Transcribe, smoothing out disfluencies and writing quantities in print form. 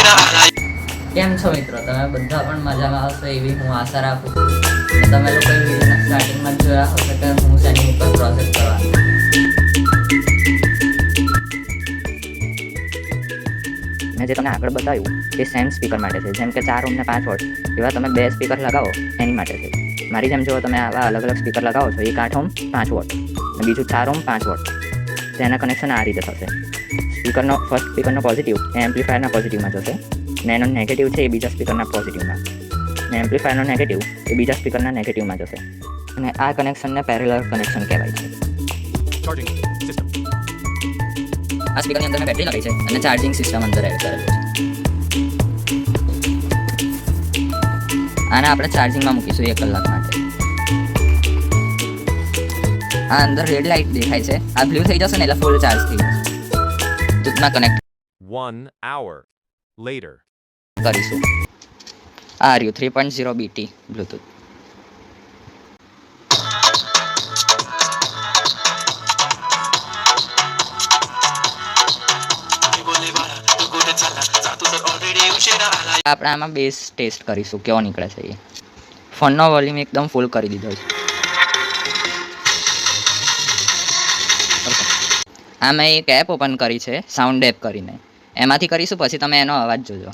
કેમ છો મિત્રો? તમે બધા પણ મજામાં હશો એવી હું આશા રાખું છું. અને તમે લોકો વિડીયોના સ્ટાર્ટિંગમાં જોયા હશે કે હું શેની ઉપર પ્રોસેસ કરવાનો. મેં જે તમને આગળ બતાવ્યું એ સેમ સ્પીકર માટે છે. જેમ કે 4 ઓમ ને 5 વોટ એવા તમે 2 સ્પીકર લગાવો એની માટે છે. મારી જેમ જો તમે આવા અલગ અલગ સ્પીકર લગાવો છો, એક 8 ઓમ 5 વોટ અને બીજું 4 ઓમ 5 વોટ, તેના કનેક્શન આ રીતે થશે. સ્પીકરનો ફર્સ્ટ સ્પીકરનો પોઝિટિવ એ એમ્પ્લીફાયરના પોઝિટિવમાં જશે ને એનો નેગેટિવ છે એ બીજા સ્પીકરના પોઝિટિવમાં, ને એમ્પ્લીફાયરનો નેગેટિવ એ બીજા સ્પીકરના નેગેટિવમાં જશે. અને આ કનેક્શનને પેરેલલ કનેક્શન કહેવાય છે. આ સ્પીકરની અંદર મેં બેટરી લગાવી છે અને ચાર્જિંગ સિસ્ટમ અંદર એડ કરેલું છે. આને આપણે ચાર્જિંગમાં મૂકીશું 1 કલાક માટે. આ અંદર રેડ લાઇટ દેખાય છે, આ બ્લુ થઈ જશે ને એટલે ફૂલ ચાર્જ થઈ જશે. ટૂંકમાં કનેક્ટ 1 hour later કરીશું. આ રહ્યું 3.0 BT બ્લૂટૂથ. આપણે આમાં બેઝ ટેસ્ટ કરીશું કેવો નીકળે છે એ. ફોનનો વોલ્યુમ એકદમ ફૂલ કરી દીધો છે. આ મેં એક એપ ઓપન કરી છે સાઉન્ડ એપ કરીને, એમાંથી કરીશું પછી તમે એનો અવાજ જોજો.